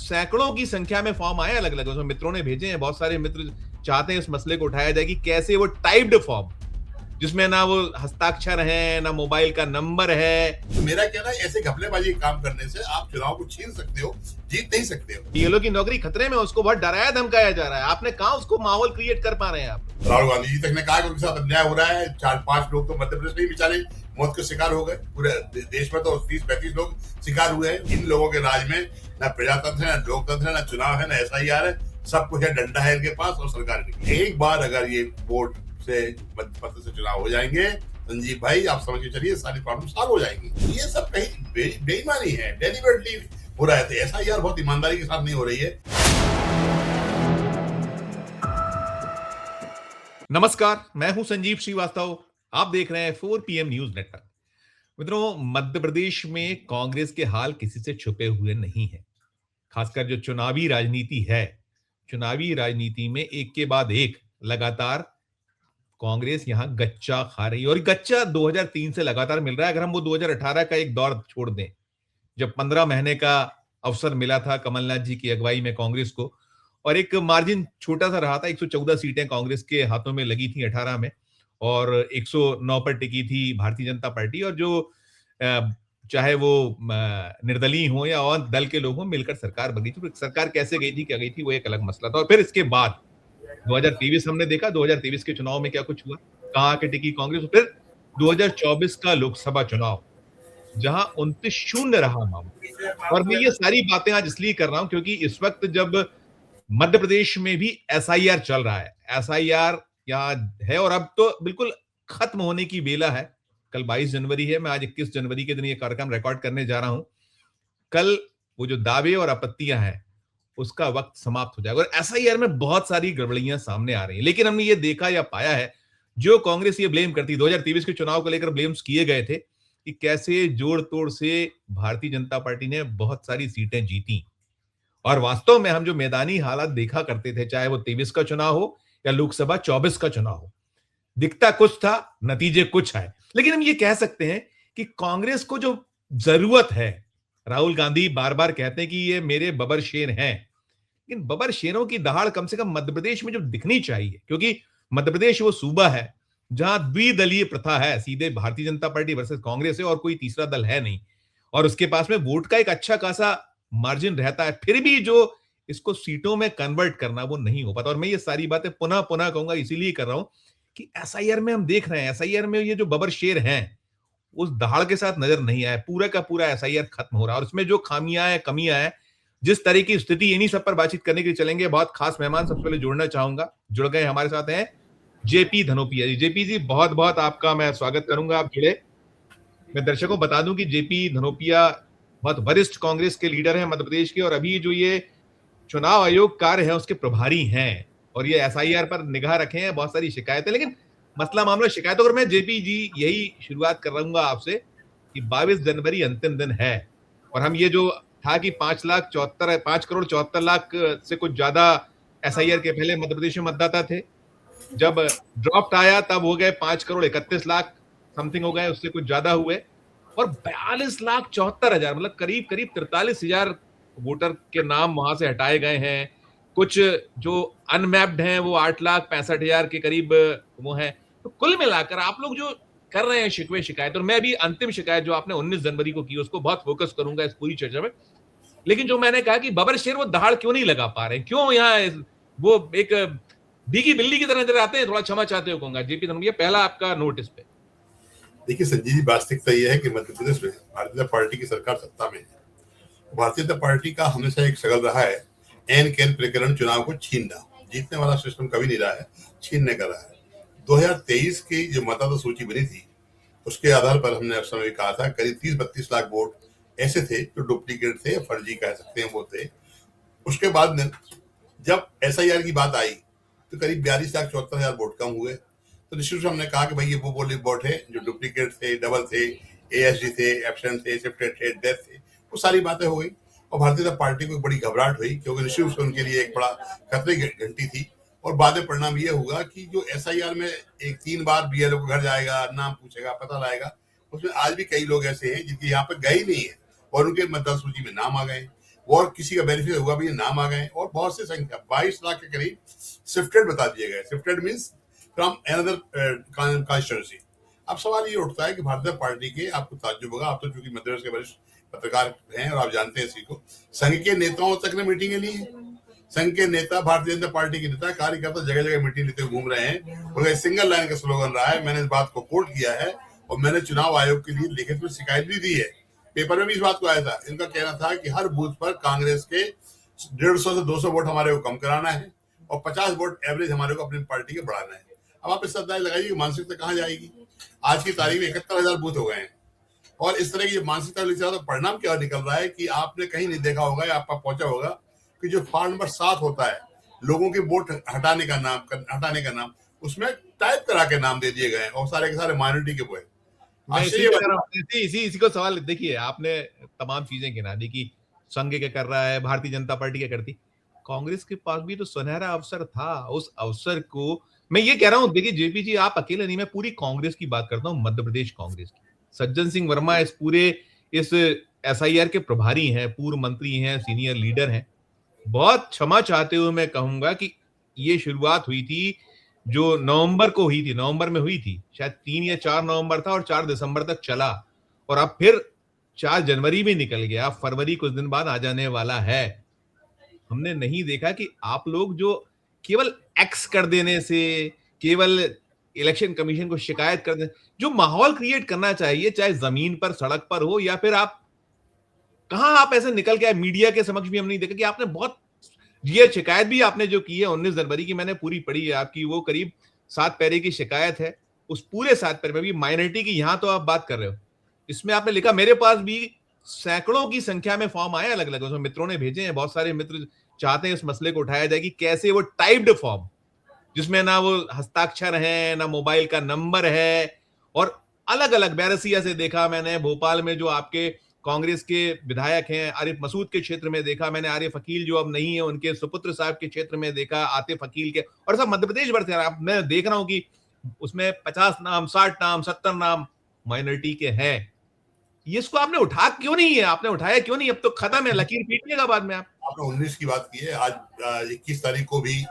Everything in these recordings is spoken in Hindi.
सैकड़ों की संख्या में फॉर्म आए अलग अलग, उसमें मित्रों ने भेजे हैं, बहुत सारे मित्र चाहते हैं इस मसले को उठाया जाए कि कैसे वो टाइप्ड फॉर्म जिसमें ना वो हस्ताक्षर है ना मोबाइल का नंबर है। तो मेरा कहना है ऐसे घपलेबाजी काम करने से आप चुनाव को छीन सकते हो, जीत नहीं सकते हो। बीएलओ की नौकरी खतरे में, उसको बहुत डराया धमकाया जा रहा है। आपने कहा उसको माहौल क्रिएट कर पा रहे हैं आप? राहुल गांधी जी तक ने कहा कि उनके साथ अन्याय हो रहा है। 4-5 लोग तो मध्य प्रदेश में ही बेचारे मौत के शिकार हो गए। पूरे देश में तो 30-35 लोग शिकार हुए हैं। इन लोगों के राज में न प्रजातंत्र है, न लोकतंत्र है, न चुनाव है, न SIR है। सब कुछ है, डंडा है इनके पास और सरकार नहीं। एक बार अगर ये वोट से मध्य प्रदेश से चुनाव हो जाएंगे, संजीव भाई आप समझ के चलिए सारी प्रॉब्लम सॉल्व हो जाएंगी। ये सब कहीं बेईमानी है, डेलिबरेटली हो रहा है। SIR बहुत ईमानदारी के साथ नहीं हो रही है। नमस्कार, मैं हूं संजीव श्रीवास्तव। आप देख रहे हैं 4 PM न्यूज नेटवर्क। मित्रों, मध्य प्रदेश में कांग्रेस के हाल किसी से छुपे हुए नहीं है। खासकर जो चुनावी राजनीति है, चुनावी राजनीति में एक के बाद एक लगातार कांग्रेस यहां गच्चा खा रही है, और गच्चा 2003 से लगातार मिल रहा है। अगर हम वो 2018 का एक दौर छोड़ दें, जब 15 महीने का अवसर मिला था कमलनाथ जी की अगुवाई में कांग्रेस को, और एक मार्जिन छोटा सा रहा था, 114 सीटें कांग्रेस के हाथों में लगी थी 18 में, और 109 पर टिकी थी भारतीय जनता पार्टी। और जो चाहे वो निर्दलीय हो या और दल के लोग हों, मिलकर सरकार बनी थी। सरकार कैसे गई थी, क्या गई थी, वो एक अलग मसला था। और फिर इसके बाद 2023 हमने देखा, 2023 के चुनाव में क्या कुछ हुआ, कहां आके टिकी कांग्रेस। फिर 2024 का लोकसभा चुनाव, जहां 29-0 रहा मामला। और मैं ये सारी बातें आज इसलिए कर रहा हूं क्योंकि इस वक्त जब मध्य प्रदेश में भी SIR चल रहा है, SIR यहाँ है और अब तो बिल्कुल खत्म होने की बेला है। कल 22 जनवरी है, मैं आज 21 जनवरी के दिन ये कार्यक्रम रिकॉर्ड करने जा रहा हूं। कल वो जो दावे और आपत्तियां हैं उसका वक्त समाप्त हो जाएगा, और SIR में बहुत सारी गड़बड़ियां सामने आ रही हैं। लेकिन हमने ये देखा या पाया है, जो कांग्रेस ये ब्लेम करती, 2023 के चुनाव को लेकर ब्लेम्स किए गए थे कि कैसे जोड़ तोड़ से भारतीय जनता पार्टी ने बहुत सारी सीटें जीती। और वास्तव में हम जो मैदानी हालात देखा करते थे, चाहे वो 23 का चुनाव हो या लोकसभा 24 का चुनाव हो, दिखता कुछ था, नतीजे कुछ आए। लेकिन हम ये कह सकते हैं कि कांग्रेस को जो जरूरत है, राहुल गांधी बार बार कहते हैं कि ये मेरे बबर शेर हैं, लेकिन बबर शेरों की दहाड़ कम से कम मध्य प्रदेश में जो दिखनी चाहिए, क्योंकि मध्य प्रदेश वो सूबा है जहां द्विदलीय प्रथा है, सीधे भारतीय जनता पार्टी वर्सेस कांग्रेस है और कोई तीसरा दल है नहीं, और उसके पास में वोट का एक अच्छा खासा मार्जिन रहता है। फिर भी जो इसको सीटों में कन्वर्ट करना वो नहीं हो पाता। और मैं ये सारी बातें पुनः पुनः कहूंगा, इसीलिए कर रहा हूं कि SIR में हम देख रहे हैं, SIR में ये जो बबर शेर हैं उस दहाड़ के साथ नजर नहीं आया। पूरा का पूरा SIR खत्म हो रहा है, और उसमें जो खामियां हैं, कमियां हैं, जिस तरह की स्थिति, इन्हीं सब पर बातचीत करने के लिए चलेंगे। बहुत खास मेहमान सबसे पहले जोड़ना चाहूंगा, जुड़ गए हमारे साथ हैं JP धनोपिया जी। JP जी, बहुत बहुत आपका मैं स्वागत करूंगा, आप जुड़े। मैं दर्शकों बता दूं कि JP धनोपिया बहुत वरिष्ठ कांग्रेस के लीडर हैं मध्य प्रदेश के, और अभी जो ये चुनाव आयोग कार्य है उसके प्रभारी हैं, और ये SIR पर निगाह रखे हैं। बहुत सारी शिकायतें, लेकिन मसला मामला शिकायतों पर मैं JP जी यही शुरुआत कर रहूंगा आपसे कि 22 जनवरी अंतिम दिन है, और हम ये जो था कि 5 करोड़ 74 लाख से कुछ ज्यादा SIR के पहले मध्य प्रदेश में मतदाता थे। जब ड्रॉफ्ट आया तब हो गए 5 करोड़ 31 लाख समथिंग हो गए, उससे कुछ ज्यादा हुए, और 42,74,000 मतलब करीब करीब 43,000 वोटर के नाम वहां से हटाए गए हैं। कुछ जो अनमैप्ड हैं वो 8,65,000 के करीब वो हैं। तो कुल मिलाकर आप लोग जो कर रहे हैं शिकवे शिकायत, और मैं भी अंतिम शिकायत जो आपने 19 जनवरी को की उसको बहुत फोकस करूंगा इस पूरी चर्चा में। लेकिन जो मैंने कहा कि बबर शेर वो दहाड़ क्यों नहीं लगा पा रहे, क्यों यहाँ वो एक भीगी बिल्ली की तरह नजर आते हैं, थोड़ा क्षमा चाहते हो कहूंगा। JP धनोपिया, पहला आपका नोट इस पे। देखिए संजीव जी, वास्तविकता यह है कि मध्य प्रदेश में भारतीय जनता पार्टी की सरकार सत्ता में है। भारतीय जनता पार्टी का हमेशा एक सगल रहा है एन कैन प्रकरण चुनाव को छीनना। जीतने वाला सिस्टम कभी नहीं रहा है, छीनने का रहा है। 2023 की जो मतदाता सूची बनी थी उसके आधार पर हमने उस समय कहा था करीब 30-32 लाख वोट ऐसे थे जो डुप्लीकेट थे, फर्जी कह सकते हैं वो थे। उसके बाद जब SIR की बात आई तो करीब 42,74,000 वोट कम हुए। तो निश्चित रूप से हमने कहा कि भाई ये वो बोली वोट है जो डुप्लीकेट थे, डबल थे, ASD थे, एब्सेंट थे, शिफ्टेड थे, डेथ थे, वो सारी बातें हो गई। और भारतीय जनता पार्टी को एक बड़ी घबराहट हुई, क्योंकि निश्चित रूप से उनके लिए एक बड़ा खतरे की घंटी थी। और बाद में परिणाम ये होगा कि जो SIR में एक 3 बार BLO को घर जाएगा, नाम पूछेगा, पता लाएगा, उसमें आज भी कई लोग ऐसे हैं जिनके यहाँ पे गए ही नहीं है और उनके मतदाता सूची में नाम आ गए। और किसी का बेनिफिट होगा भी, नाम आ गए और बहुत सी संख्या 22 लाख के करीब शिफ्टेड बता दिए गए। Shifted means from another constituency. अब सवाल ये उठता है कि भारतीय पार्टी के, आपको ताज्जुब होगा, आप तो चूंकि मध्य प्रदेश के वरिष्ठ पत्रकार हैं और आप जानते हैं इसी को, संघ के नेताओं तक ने मीटिंगें ली हैं। संघ के नेता, भारतीय जनता पार्टी के नेता, कार्यकर्ता जगह जगह मीटिंग लेते हुए घूम रहे हैं। उनका सिंगल लाइन का स्लोगन रहा है, मैंने इस बात को कोट किया है और मैंने चुनाव आयोग के लिए लिखित में शिकायत भी दी है, पेपर में भी इस बात को आया था। इनका कहना था कि हर बूथ पर कांग्रेस के 150 से 200 वोट हमारे को कम कराना है और 50 वोट एवरेज हमारे को अपनी पार्टी के बढ़ाना है। अब आप इस अंदाज लगाइए कि मानसिकता कहाँ जाएगी। आज की तारीख में 71,000 बूथ हो गए हैं और इस तरह की मानसिकता तो परिणाम क्या निकल रहा है कि आपने कहीं नहीं देखा होगा या आपका पहुंचा होगा कि जो फार्म नंबर 7 होता है, लोगों के वोट हटाने का नाम, उसमें टाइप करा के नाम दे दिए गए और सारे के सारे माइनॉरिटी के वो इसी को सवाल। देखिए, आपने तमाम चीजें गिना दी कि संघ क्या कर रहा है, भारतीय जनता पार्टी क्या करती। कांग्रेस के पास भी तो सुनहरा अवसर था। उस अवसर को मैं ये कह रहा हूं, देखिए जेपी जी, आप अकेले नहीं, मैं पूरी कांग्रेस की बात करता हूं, मध्य प्रदेश कांग्रेस की। सज्जन सिंह वर्मा इस एसआईआर के प्रभारी हैं, पूर्व मंत्री हैं, सीनियर लीडर हैं। बहुत क्षमा चाहते हुए मैं कहूंगा कि ये शुरुआत हुई थी जो नवंबर को हुई थी, नवंबर में हुई थी, शायद 3 या 4 नवंबर था और 4 दिसंबर तक चला और अब फिर 4 जनवरी में निकल गया, फरवरी कुछ दिन बाद आ जाने वाला है। हमने नहीं देखा कि आप लोग जो केवल एक्स कर देने से, केवल इलेक्शन कमीशन को शिकायत कर देने, जो माहौल क्रिएट करना चाहिए, चाहे जमीन पर, सड़क पर हो या फिर आप कहां आप ऐसे निकल के आए, मीडिया के समक्ष भी हम नहीं देखा कि आपने बहुत, ये शिकायत भी आपने जो की है 19 जनवरी की, मैंने पूरी पढ़ी है आपकी, वो करीब 7 पैरे की शिकायत है। उस पूरे 7 पैरे में भी माइनॉरिटी की यहां तो आप बात कर रहे हो, इसमें आपने लिखा, मेरे पास भी सैकड़ों की संख्या में फॉर्म आए अलग अलग, उसमें मित्रों ने भेजे हैं, बहुत सारे मित्र चाहते हैं इस मसले को उठाया जाए कि कैसे वो टाइप्ड फॉर्म, जिसमें ना वो हस्ताक्षर है, ना मोबाइल का नंबर है, और अलग अलग बैरसिया से देखा मैंने, भोपाल में जो आपके कांग्रेस के विधायक हैं, आरिफ मसूद के क्षेत्र में देखा मैंने, आरिफ अकील जो अब नहीं है, उनके सुपुत्र साहब के क्षेत्र में देखा, आतिफ अकील के, और सब मध्य प्रदेश भर से मैं देख रहा हूं कि उसमें 50 नाम, 60 नाम, 70 नाम माइनॉरिटी के हैं। ये इसको आपने उठा क्यों नहीं है, आपने उठाया क्यों नहीं? अब तो खत्म है, लकीर पीटिएगा बाद में। आपने 19 की बात की है, आज 21 तारीख को भी,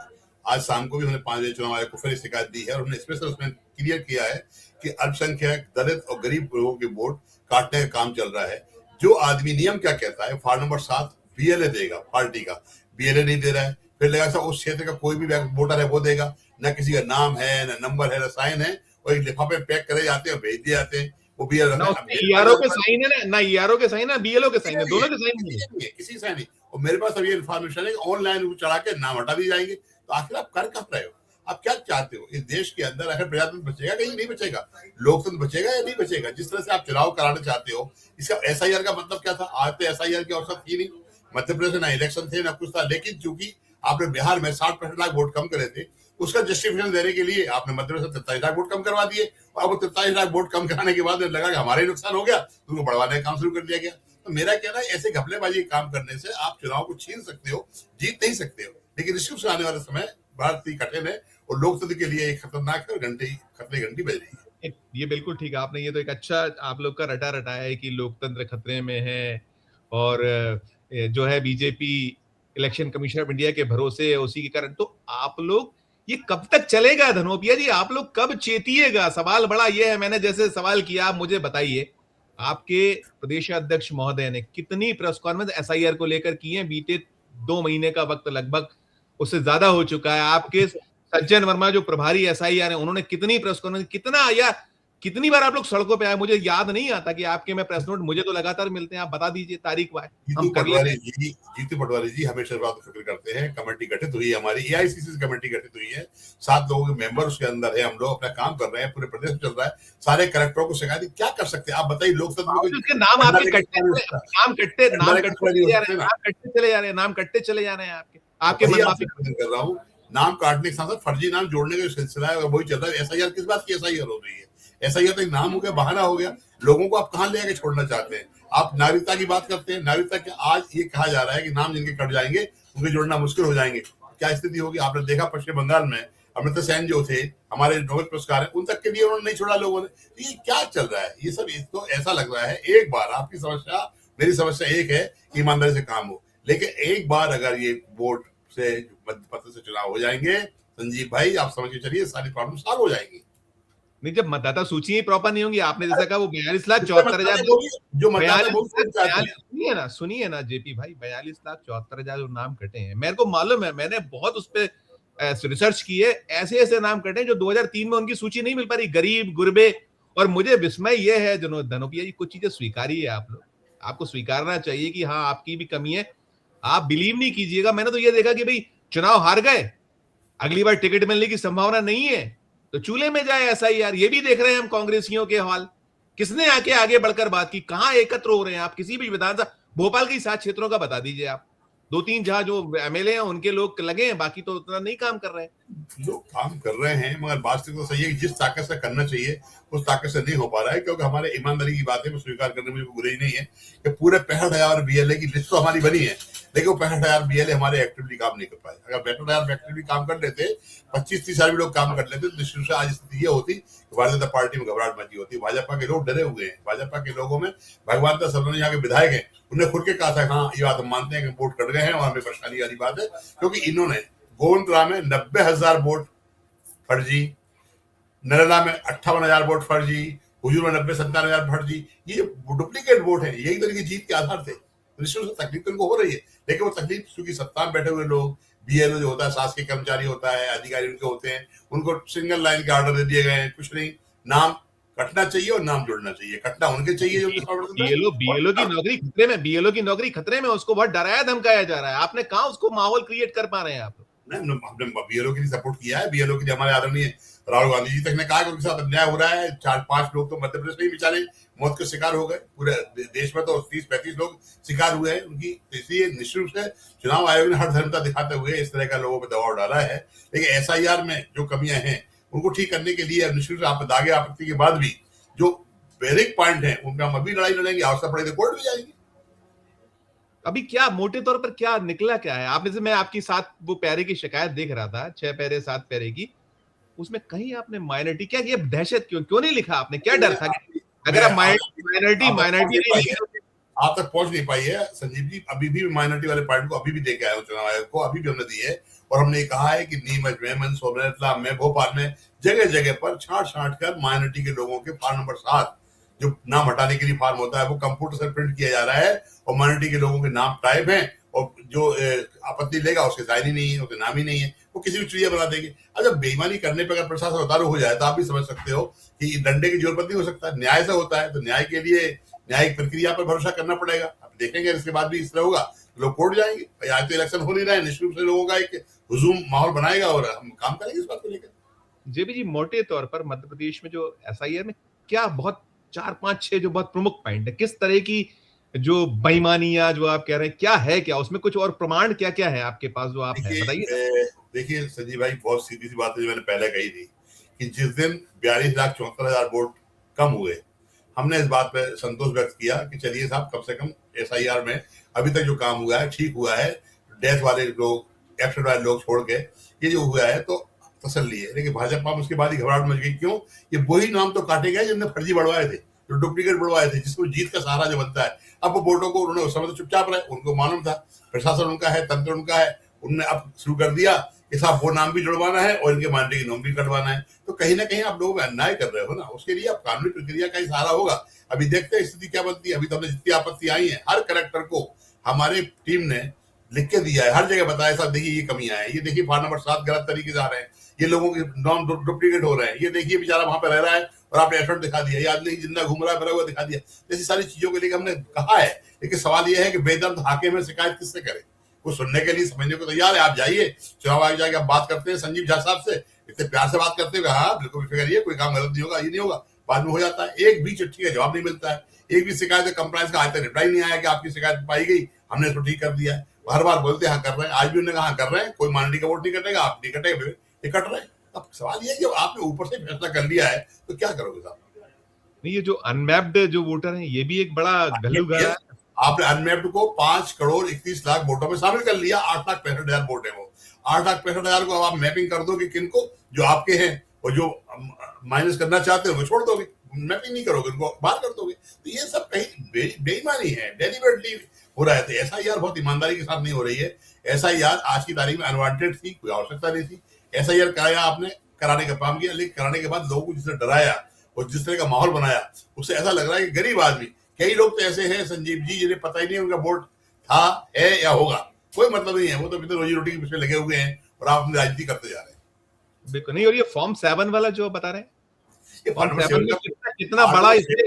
आज शाम को भी हमने 5 बजे चुनाव आयोग को फिर शिकायत दी है और हमने स्पेशल उसमें क्लियर किया है कि अल्पसंख्यक, दलित और गरीब लोगों के वोट काटने का काम चल रहा है। जो आदमी, नियम क्या कहता है, फार्म नंबर 7 बीएलए देगा, पार्टी का बीएलए नहीं दे रहा है, फिर लगा उस क्षेत्र का कोई भी वोटर है वो देगा, ना किसी का नाम है, ना नंबर है, ना साइन है, और एक लिफाफे पैक करे जाते हैं, भेज दिए जाते हैं, वो बीएलए ईआरओ के साइन है ना ईआरओ के साइन है, बीएलओ के साइन है, दोनों के साइन नहीं है, किसी साइन नहीं। और मेरे पास अभी इन्फॉर्मेशन है कि ऑनलाइन चढ़ा के नाम हटा दिए जाएंगे। तो आखिर आप कर कब रहे हो? आप क्या चाहते हो इस देश के अंदर? अगर प्रजातंत्र बचेगा, कहीं नहीं बचेगा, लोकतंत्र बचेगा या नहीं बचेगा? जिस तरह से आप चुनाव कराना चाहते हो, इसका एसआईआर का मतलब क्या था? आज तो एसआईआर की औसत थी नहीं, मध्य प्रदेश में ना इलेक्शन थे ना कुछ था, लेकिन चूंकि आपने बिहार में 60-65 लाख वोट कम करे थे, उसका जस्टिफिकेशन देने के लिए आपने मध्य प्रदेश में 43 लाख वोट कम करवा दिए, और अब 43 लाख वोट कम कराने के बाद लगा कि हमारे नुकसान हो गया, तो उनको बढ़वाने का काम शुरू कर दिया गया। तो मेरा कहना है, ऐसे घपलेबाजी काम करने से आप चुनाव को छीन सकते हो, जीत नहीं सकते हो, लेकिन रिश्व से आने वाले समय भारतीय कठिन है और लोकतंत्र के लिए एक खतरनाक है, खतरे घंटी बज रही है। ये बिल्कुल ठीक है, आपने ये तो एक अच्छा आप लोग का रटा रटाया है कि लोकतंत्र खतरे में है और जो है BJP election commission of India के भरोसे है, उसी के कारण। तो आप लोग, ये कब तक चलेगा धनोपिया जी? आप लोग कब चेतिएगा? सवाल बड़ा ये है, मैंने जैसे सवाल किया, आप मुझे बताइए, आपके प्रदेशाध्यक्ष महोदय ने कितनी प्रेस कॉन्फ्रेंस एसआईआर को लेकर की है? बीते 2 महीने का वक्त लगभग उससे ज्यादा हो चुका है। आपके सज्जन वर्मा जो प्रभारी एसआईआर हैं, उन्होंने कितनी प्रेस कॉन्फ्रेंस, कितना या कितनी बार आप लोग सड़कों पे आए? मुझे याद नहीं आता कि आपके में प्रेस नोट मुझे तो लगातार मिलते हैं, आप बता दीजिए तारीख वार। जीतू पटवारी जी हमेशा बात फिक्र करते हैं। कमेटी गठित हुई है, हमारी एआईसीसी कमेटी गठित हुई है, 7 लोगों के मेंबर उसके अंदर है, हम लोग अपना काम कर रहे हैं, पूरे प्रदेश में चल रहा है, सारे कलेक्टरों को शिकायत क्या कर सकते हैं आप बताइए? लोकतंत्र में नाम आपके कटते चले जा रहे हैं आपके कर रहा हूँ। नाम काटने के साथ साथ फर्जी नाम जोड़ने का सिलसिला है, वही चल रहा है। एसआईआर किस बात की एसआईआर हो रही है? एसआईआर तो एक नाम हो गया, बहाना हो गया। लोगों को आप कहां ले आके छोड़ना चाहते हैं? आप नागरिकता की बात करते हैं, नागरिकता के आज ये कहा जा रहा है कि नाम जिनके कट जाएंगे उनके जोड़ना मुश्किल हो जाएंगे। क्या स्थिति होगी? आपने देखा पश्चिम बंगाल में अमृता सेन जो थे, हमारे नोबेल पुरस्कार है, उन तक के लिए उन्होंने नहीं छोड़ा लोगों ने। तो ये क्या चल रहा है? ये सब तो ऐसा लग रहा है, एक बार आपकी समस्या, मेरी समस्या एक है, ईमानदारी से काम हो, लेकिन एक बार अगर ये वोट से मध्य प्रदेश से चुनाव हो जाएंगे, संजीव भाई आप समझ के चलिए सारी प्रॉब्लम सॉल्व हो जाएगी। नहीं, जब मतदाता सूची ही प्रॉपर नहीं होगी, आपने जैसा कहा वो 42,74,000 जो मतदाता बयालीस वोट वोट चाहते हैं। सुनिए ना जेपी भाई, 42,74,000 जो नाम कटे हैं, मेरे को मालूम है, मैंने बहुत उस पे रिसर्च की है। ऐसे ऐसे नाम कटे हैं जो 2003 में उनकी सूची नहीं मिल पा रही, गरीब गुरबे। और मुझे विस्मय ये है धनोपिया जी, कुछ चीजें स्वीकारी है आप लोग, आपको स्वीकारना चाहिए कि हाँ आपकी भी कमी है। आप बिलीव नहीं कीजिएगा, मैंने तो ये देखा कि भाई चुनाव हार गए, अगली बार टिकट मिलने की संभावना नहीं है तो चूल्हे में जाए ऐसा ही यार। ये भी देख रहे हैं हम कांग्रेसियों के हाल, किसने आके आगे बढ़कर बात की, कहां एकत्र हो रहे हैं आप। किसी भी विधानसभा, भोपाल के 7 क्षेत्रों का बता दीजिए आप, 2-3 जहां जो एमएलए हैं उनके लोग लगे हैं, बाकी तो उतना नहीं काम कर रहे हैं। लोग काम कर रहे हैं मगर बात तो सही है कि जिस ताकत से करना चाहिए उस ताकत से नहीं हो पा रहा है, क्योंकि हमारे ईमानदारी की बात है, वो स्वीकार करने में कोई बुराई नहीं है कि पूरे 65,000 बीएलए की लिस्ट तो हमारी बनी है, लेकिन वो 65,000 बीएलए हमारे एक्टिवली काम नहीं कर पाए। अगर 65,000 एक्टिवली काम कर लेते, 25-30,000 भी लोग काम कर लेते, तो निश्चित रूप से आज स्थिति ये होती कि भारतीय जनता पार्टी में घबराहट मची होती। भाजपा के लोग डरे हुए हैं, भाजपा के लोगों में भगवान दास सबने यहाँ के विधायक हैं, उन्हें खुद के कहा था हाँ ये बात हम मानते हैं कि वोट कट गए हैं और हमें परेशानी वाली बात है, क्योंकि इन्होंने गोविंदपुरा में 90,000 वोट फर्जी, नरेला में 58,000 वोट फर्जी, हुजूर में 90-97,000 फर्जी, ये डुप्लीकेट वोट है। यही तो इनकी जीत के आधार थे। निश्चित रूप से तकलीफ तो इनको हो रही है, लेकिन वो तकलीफ क्योंकि सत्ता में बैठे हुए लोग, बीएलओ जो होता है शासकीय कर्मचारी होता है, अधिकारी उनके होते हैं, उनको सिंगल लाइन के ऑर्डर दे दिए गए हैं, कुछ नहीं, नाम कटना चाहिए और नाम जुड़ना चाहिए, कटना उनके चाहिए जो बीएलओ की नौकरी खतरे में, बीएलओ की नौकरी खतरे में, उसको बहुत डराया धमकाया जा रहा है। आपने कहा उसको माहौल क्रिएट कर पा रहे हैं आप? हमने बीएलओ के लिए सपोर्ट किया है। बीएलओ के लिए हमारे आदरणीय राहुल गांधी जी तक ने कहा कि उनके साथ अन्याय हो रहा है। 4-5 लोग तो मध्य प्रदेश में ही बेचारे मौत के शिकार हो गए, पूरे देश में तो 30-35 लोग शिकार हुए हैं उनकी। इसलिए निश्चित रूप से चुनाव आयोग ने हर धर्मता दिखाते हुए इस तरह का लोगों पर दबाव डाला है, लेकिन एसआईआर में जो कमियां हैं उनको ठीक करने के लिए निश्चित रूप से आप दागे आपत्ति के बाद भी जो बेरिक पॉइंट है उनपे हम अभी लड़ाई लड़ेंगे, आवश्यकता पड़ेगी तो कोर्ट भी जाएंगे। अभी क्या मोटे तौर पर क्या निकला क्या है? आपने से मैं आपकी 7 वो पैरे की शिकायत देख रहा था, 6 पैरे 7 पैरे की, उसमें कहीं आपने माइनॉरिटी, क्या ये दहशत क्यों नहीं लिखा आपने? क्या डर था कि अगर आप माइनॉरिटी नहीं लिखे? आप तक पहुंच नहीं पाई है संजीव जी। अभी भी माइनॉरिटी वाले पार्टी को अभी भी देके आए चुनाव आयोग को, अभी भी हमने दी है, और हमने कहा है कि नीमच में, मंदसौर में, भोपाल में जगह जगह पर छांट कर माइनॉरिटी के लोगों के फार्म नंबर 7 जो नाम हटाने के लिए फार्म होता है वो कंप्यूटर से प्रिंट किया जा रहा है, और माइनॉरिटी के लोगों के नाम टाइप हैं, और जो आपत्ति लेगा उसके साइन ही नहीं है, उसके नाम ही नहीं है, वो किसी भी चिड़िया बना देगी। अच्छा, बेईमानी करने पर अगर प्रशासन उतारू हो जाए तो आप भी समझ सकते हो कि डंडे की जोर पर नहीं हो सकता, न्याय से होता है। तो न्याय के लिए न्यायिक प्रक्रिया पर भरोसा करना पड़ेगा। अब देखेंगे इसके बाद भी इस तरह होगा तो लोग कोर्ट जाएंगे। भाई आज तो इलेक्शन हो नहीं रहा है, निश्चित रूप से लोगों का एक हुजूम माहौल बनाएगा और हम काम करेंगे इस बात को लेकर। जेबी जी, मोटे तौर पर मध्य प्रदेश में जो एसआईआर में क्या बहुत 4-5-6 जो बहुत प्रमुख पॉइंट है, किस तरह की जो बेईमानियां जो आप कह रहे हैं, क्या है, क्या उसमें कुछ और प्रमाण क्या क्या है आपके पास जो आप है बताइए। देखिए संजीव भाई, बहुत सीधी सी बात है जो मैंने पहले कही थी कि जिस दिन 42,74,000 वोट कम हुए, हमने इस बात पे संतोष व्यक्त किया कि चलिए साहब, कम से कम एसआईआर में अभी तक जो काम हुआ है ठीक हुआ है, डेथ वाले लोग, एब्सेंट वाले लोग छोड़ के ये जो हुआ है तो तसल्ली है। लेकिन भाजपा में उसके बाद ही घबराहट मच गई। क्यों? ये वही नाम तो काटे गए जिनने फर्जी बढ़वाए थे, जो डुप्लीकेट बढ़वाए थे, जिसको जीत का सहारा जो बनता है। अब वो वोटों को उन्होंने उस समय तो चुपचाप रहे, उनको मालूम था प्रशासन उनका है, तंत्र उनका है, उनने अब शुरू कर दिया कि साहब वो नाम भी जुड़वाना है और इनके मानने की नाम भी कटवाना है। तो कहीं ना कहीं आप लोग अन्याय कर रहे हो ना, उसके लिए आप कानूनी प्रक्रिया का ही सहारा होगा। अभी देखते हैं स्थिति क्या बनती है। अभी तो हमने जितनी आपत्ति आई है, हर कलेक्टर को हमारी टीम ने लिख के दिया है, हर जगह बताया साहब देखिए ये कमियां है, ये देखिए फार्म नंबर 7 गलत तरीके से आ रहे हैं, ये लोगों के नाम डुप्लीकेट हो रहे हैं, ये देखिए बेचारा वहां पे रह रहा है और आपने एफर्ट दिखा दिया, ये आदमी जिंदा घूम रहा है भरा हुआ दिखा दिया। जैसी सारी चीजों के लिए हमने कहा है, लेकिन सवाल यह है कि बेदर्द हाकिम में शिकायत किससे करे? वो सुनने के लिए समझने को तैयार है। आप जाइए चुनाव आयोग जाके आप बात करते हैं संजीव झा साहब से, इतने प्यार से बात करते हुए, हाँ बिल्कुल फिक्र करिए, कोई काम गलत नहीं होगा, ये नहीं होगा, बाद में हो जाता है। एक भी चिट्ठी का जवाब नहीं मिलता है, एक भी शिकायत कंप्लायंस का आज तक रिप्लाई नहीं आया कि आपकी शिकायत पाई गई, हमने इसको ठीक कर दिया है। हर बार बोलते हैं हाँ कर रहे हैं, आज भी उन्होंने कहा कर रहे हैं, कोई माइनॉरिटी का वोट नहीं कटेगा, आप नहीं कटेगा, ये कट रहे हैं। अब सवाल ये है कि आपने ऊपर से फैसला कर लिया है तो क्या करोगे साहब? नहीं, ये जो अनमैप्ड जो वोटर हैं, ये भी एक बड़ा गल्लूगारा है। आपने अनमैप्ड को 5,31,00,000 वोटों में शामिल कर लिया। 8,65,000 वोट है वो। 8,65,000 को अब आप मैपिंग कर दो कि किनको जो आपके हैं और जो माइनस करना चाहते हो वो छोड़ दोगे, मैपिंग नहीं करोगे, उनको बाहर कर दोगे। तो ये सब कहीं बेईमानी है, डेलिबरेटली हो रहा है। तो एसआईआर बहुत ईमानदारी के साथ नहीं हो रही है। एसआईआर आज की तारीख में अनवांटेड थी, कोई आवश्यकता नहीं थी। एसआईआर कराया आपने, कराने का काम किया, लेकिन कराने के बाद लोगों को जिसने डराया और जिस तरह का माहौल बनाया, उससे ऐसा लग रहा है कि गरीब आदमी, कई लोग तो ऐसे हैं संजीव जी जिन्हें पता ही नहीं उनका वोट था, है या होगा, कोई मतलब नहीं है। वो तो इतने रोजी रोटी के पीछे लगे हुए हैं और आप अपनी राजनीति करते जा रहे हैं। बिल्कुल नहीं। और ये फॉर्म 7 वाला जो बता रहे हैं, ये फॉर्म फॉर्म 7 में कितना बड़ा इसमें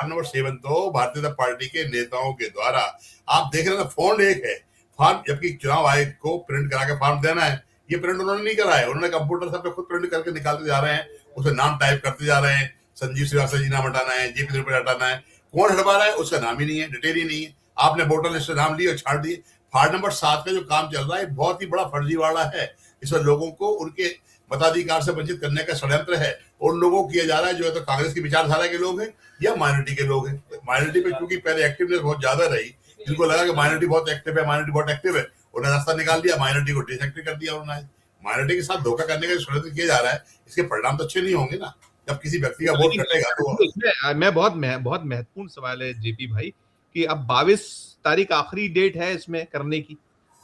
नंबर 7 तो भारतीय जनता पार्टी के नेताओं के द्वारा, आप देख रहे हैं फॉर्म एक है फॉर्म, जबकि चुनाव आयोग को प्रिंट करा के फॉर्म देना है, ये प्रिंट उन्होंने नहीं करा है। उन्होंने कंप्यूटर सब पे खुद प्रिंट करके निकालते जा रहे हैं, उसमें नाम टाइप करते जा रहे हैं। संजीव श्रीवास्तव जी नाम हटाना है, जेपी त्रिपाठी हटाना है, कौन हटवा रहा है उसका नाम ही नहीं है, डिटेल ही नहीं है। आपने वोटर लिस्ट से नाम लिए और छाट दिए। फार्ड नंबर 7 का जो काम चल रहा है बहुत ही बड़ा फर्जीवाड़ा है। इसमें लोगों को उनके मताधिकार से वंचित करने का षड्यंत्र है। उन लोगों को किया जा रहा है जो है तो कांग्रेस की विचारधारा के लोग हैं या माइनॉरिटी के लोग हैं। माइनॉरिटी पे क्योंकि पहले एक्टिवनेस बहुत ज्यादा रही, जिनको लगा कि माइनॉरिटी बहुत एक्टिव है, माइनॉरिटी बहुत एक्टिव है, उन्हें रास्ता निकाल दिया, माइनॉरिटी को डिसएक्टिव कर दिया उन्होंने। माइनॉरिटी के साथ धोखा करने का षड्यंत्र किया जा रहा है, इसके परिणाम तो अच्छे नहीं होंगे ना। जब किसी व्यक्ति का वोट कटेगा तो इसमें मैं बहुत महत्वपूर्ण सवाल है जेपी भाई कि अब 22 तारीख आखिरी डेट है इसमें करने की।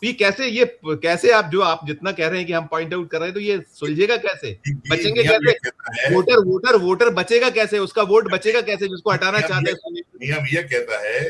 तो ये कैसे आप जितना कह रहे हैं कि हम पॉइंट आउट कर रहे हैं, तो ये सुलझेगा कैसे, बचेंगे कैसे वोटर बचेगा कैसे, उसका वोट बचेगा कैसे जिसको हटाना चाहते हैं। नियम यह कहता है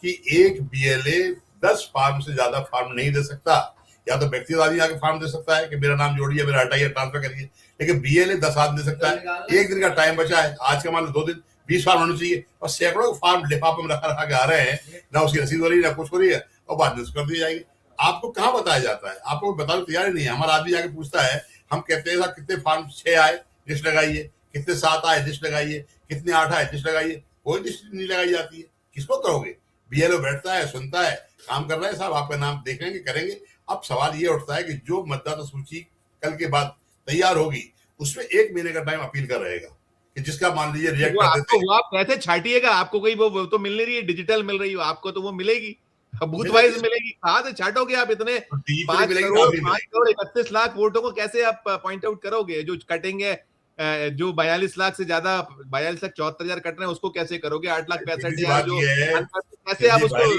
कि एक बीएलए 10 फॉर्म से ज्यादा फॉर्म नहीं दे सकता। या तो व्यक्तिगत आदमी आके फॉर्म दे सकता है कि मेरा नाम जोड़िए, मेरा हटाइए, ट्रांसफर करिए, लेकिन बीएलए 10 आदमी दे सकता है। एक दिन का टाइम बचा है, आज का मान लो 2 दिन, 20 फॉर्म होने चाहिए और सैकड़ों फॉर्म लिफाफे में रखा के आ रहे हैं, ना उसकी रसीद हो रही है ना कुछ हो रही है, और बाद में उसको कर दी जाएगी। आपको कहाँ बताया जाता है, आपको बताने तैयार ही नहीं है। हमारा आदमी जाके पूछता है, हम कहते हैं कितने फॉर्म 6 आए लिस्ट लगाइए, कितने 7 आए लिस्ट लगाइए, कितने 8 आए लिस्ट लगाइए, कोई लिस्ट नहीं लगाई जाती है। किसको करोगे? बीएलओ बैठता है, सुनता है, काम कर रहा है, साहब आपका नाम देखेंगे, करेंगे। अब सवाल ये उठता है कि जो मतदाता सूची कल के बाद तैयार होगी उसमें 1 महीने का टाइम अपील कर रहेगा कि जिसका मान लीजिए रिएक्ट कर देते हैं। आप कैसे छाटिएगा? आपको कोई वो तो मिल नहीं रही है, डिजिटल मिल रही हो आपको, तो वो मिलेगी बूथ वाइज मिलेगी। कहां से छाटोगे आप इतने 5 करोड़ 31 लाख वोटों को कैसे आप पॉइंट आउट करोगे? जो कटेंगे जो 42 लाख से ज्यादा 42,74,000 कट रहे हैं उसको कैसे करोगे? 8,65,000 जो कैसे आप उसको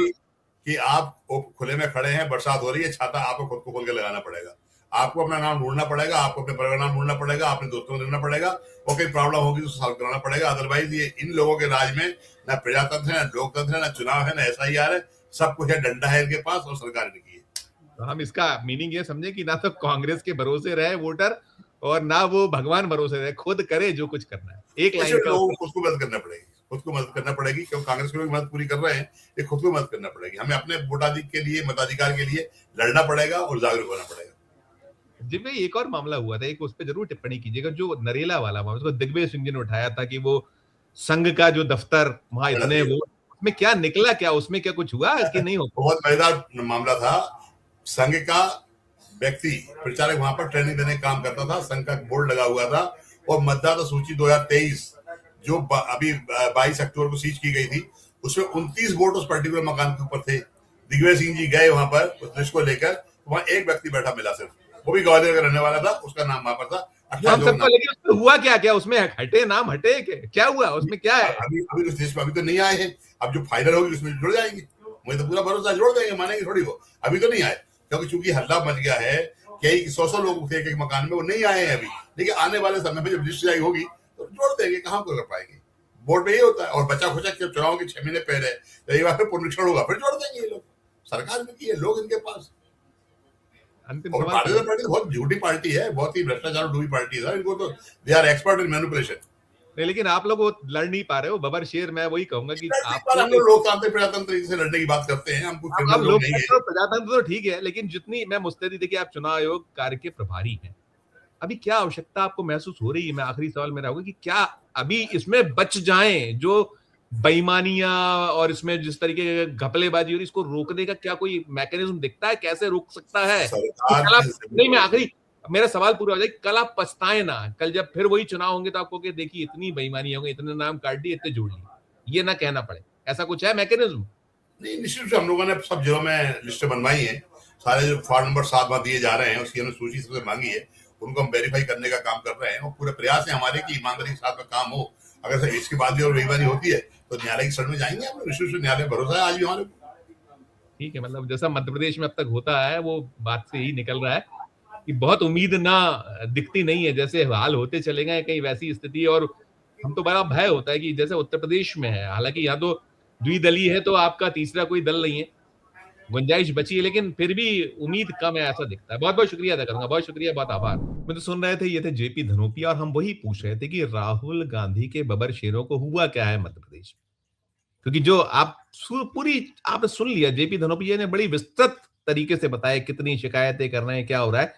कि आप खुले में खड़े हैं, बरसात हो रही है, छाता आपको खुद को खोल के लगाना पड़ेगा, आपको अपना नाम ढूंढना पड़ेगा, आपको अपने परिवार नाम ढूंढना पड़ेगा, अपने दोस्तों को ढूंढना पड़ेगा, और कहीं प्रॉब्लम होगी तो सॉल्व कराना पड़ेगा। अदरवाइज ये इन लोगों के राज में ना प्रजातंत्र है, ना लोकतंत्र है, ना चुनाव है, ना एसआईआर है, सब कुछ है, डंडा है इनके पास और सरकार ने की है। तो हम इसका मीनिंग ये समझे कि ना तो कांग्रेस के भरोसे रहे वोटर और ना वो भगवान भरोसे रहे, खुद करे जो कुछ करना है। एक लाइन का उसको मदद करना पड़ेगी, खुद को मदद करना पड़ेगी, क्योंकि कांग्रेस को भी मदद पूरी कर रहे हैं, ये खुद को मदद करना पड़ेगी। हमें अपने वोटाधिकार के लिए, मताधिकार के लिए लड़ना पड़ेगा और जागरूक होना पड़ेगा। जी भाई, एक और मामला हुआ था, एक उस पर जरूर टिप्पणी कीजिएगा, जो नरेला वाला मामला, उसको दिग्विजय सिंह जी ने उठाया था कि वो संघ का जो दफ्तर वहां इतने वो, उसमें क्या निकला, क्या उसमें क्या कुछ हुआ कि नहीं हुआ? बहुत मजेदार मामला था। संघ का व्यक्ति प्रचारक वहां पर ट्रेनिंग देने का काम करता था, संघ का बोर्ड लगा हुआ था, और मतदाता सूची 2023 जो अभी 22 अक्टूबर को सीज की गई थी, उसमें 29 वोट उस पर्टिकुलर मकान के ऊपर थे। दिग्विजय सिंह जी गए वहां पर उस लिस्ट को लेकर, वहां एक व्यक्ति बैठा मिला सिर्फ, वो भी ग्वालियर का रहने वाला था, उसका नाम वहां पर था। लेकिन उसमें हुआ क्या उसमें हटे नाम हटे क्या हुआ उसमें, क्या है? अभी उस लिस्ट में अभी तो नहीं आए हैं। अब जो फाइनल होगी उसमें जुड़ जाएंगे, मुझे तो पूरा भरोसा जोड़ देंगे, मानेंगे थोड़ी वो। अभी तो नहीं आए, क्योंकि चूंकि हल्ला मच गया है, कई 100 लोग थे एक मकान में, वो नहीं आए हैं अभी, लेकिन आने वाले समय में जब लिस्ट जारी होगी तो जोड़ देंगे, कहां को कर पाएंगे। बोर्ड में ये होता है, और बचा खुचा के चुनाव के 6 महीने पहले एक बार फिर पुनरीक्षण होगा, फिर जोड़ देंगे ये लोग। सरकार में की है, लोग इनके पास। और भारतीय जनता पार्टी बहुत झूठी पार्टी है, बहुत ही भ्रष्टाचार डूबी पार्टी है, इनको तो they are expert in manipulation. लेकिन आप लोग वो लड़ नहीं पा रहे हो, बबर शेर। मैं वही कहूंगा कि आप लोकतांत्रिक प्रजातंत्र से लड़ने की बात करते हैं, हम कुछ लोकतंत्र प्रजातंत्र तो ठीक है, लेकिन जितनी मैं मुस्तैदी देखिए, आप चुनाव आयोग कार्य के प्रभारी हैं, अभी क्या आवश्यकता आपको महसूस हो रही है? मैं आखिरी सवाल मेरा होगा कि क्या अभी इसमें बच जाएं जो बेईमानियां और इसमें जिस तरीके की घपलेबाजी हो रही, इसको रोकने का क्या कोई मैकेनिज्म दिखता है? कैसे रोक सकता है? नहीं, मैं आखिरी मेरा सवाल पूरा हो जाए, कल आप पछताए ना, कल जब फिर वही चुनाव होंगे तो आपको देखिए इतनी बेईमानी होंगे, इतने नाम काट दिए, इतने जोड़ लिए, ये ना कहना पड़े, ऐसा कुछ है मैकेनिज्म? नहीं, निश्चित रूप से हम लोगों ने सब जिलों में लिस्टें बनवाई हैं, सारे जो फॉर्म नंबर 7 वहां दिए जा रहे हैं, उसकी हमने सूची सबसे मांगी है, उनको हम वेरीफाई करने का काम कर रहे हैं, और पूरे प्रयास है हमारे कि ईमानदारी के साथ में काम हो। अगर इसके बाद भी और बेईमानी होती है तो न्यायालय की शरण में जाएंगे हम लोग। विश्व न्यायालय भरोसा है आज भी हमारे को। ठीक है, मतलब जैसा मध्य प्रदेश में अब तक होता है वो बात से ही निकल रहा है कि बहुत उम्मीद ना दिखती नहीं है, जैसे हाल होते चले गए कहीं वैसी स्थिति। और हम तो बड़ा भय होता है कि जैसे उत्तर प्रदेश में है, हालांकि यहाँ तो द्विदलीय है तो आपका तीसरा कोई दल नहीं है, गुंजाइश बची है, लेकिन फिर भी उम्मीद कम है ऐसा दिखता है। बहुत बहुत शुक्रिया अदा करूंगा, बहुत शुक्रिया, बहुत आभार। मैं तो सुन रहे थे, ये थे जेपी धनोपिया और हम वही पूछ रहे थे कि राहुल गांधी के बबर शेरों को हुआ क्या है मध्य प्रदेश में। क्योंकि जो आप पूरी आपने सुन लिया, जेपी धनोपिया ने बड़ी विस्तृत तरीके से बताया कितनी शिकायतें कर रहे हैं, क्या हो रहा है,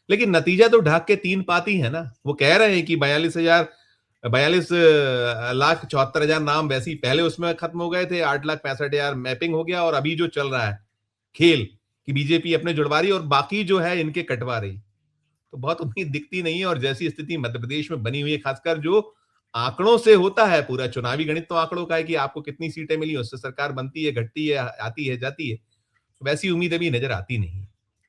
लेकिन नतीजा तो ढाक के तीन पाती है ना। वो कह रहे हैं कि 42,74,000 नाम वैसे ही पहले उसमें खत्म हो गए थे, 8,65,000 मैपिंग हो गया, और अभी जो चल रहा है खेल कि बीजेपी अपने जुड़वा रही और बाकी जो है इनके कटवा रही, तो बहुत उम्मीद दिखती नहीं है। और जैसी स्थिति मध्य प्रदेश में बनी हुई है, खासकर जो आंकड़ों से होता है, पूरा चुनावी गणित तो आंकड़ों का है कि आपको कितनी सीटें मिली, उससे सरकार बनती है, घटती है, आती है, जाती है, तो वैसी उम्मीद अभी नजर आती नहीं।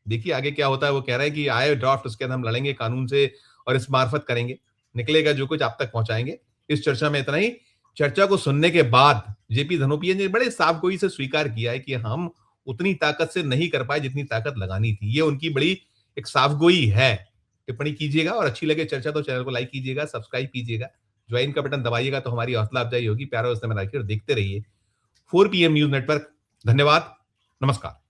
देखिए आगे क्या होता है। वो कह रहे हैं कि आए ड्राफ्ट, उसके अंदर हम लड़ेंगे कानून से और इस मार्फत करेंगे, निकलेगा जो कुछ आप तक पहुंचाएंगे। इस चर्चा में इतना ही। चर्चा को सुनने के बाद जेपी धनोपिया ने बड़े साफगोई से स्वीकार किया है कि हम उतनी ताकत से नहीं कर पाए जितनी ताकत लगानी थी। ये उनकी बड़ी एक साफगोई है। टिप्पणी कीजिएगा और अच्छी लगे चर्चा तो चैनल को लाइक कीजिएगा, सब्सक्राइब कीजिएगा, ज्वाइन का बटन दबाइएगा तो हमारी हौसला अफजाई होगी। प्यारा दोस्त में देखते रहिए 4 PM न्यूज नेटवर्क। धन्यवाद, नमस्कार।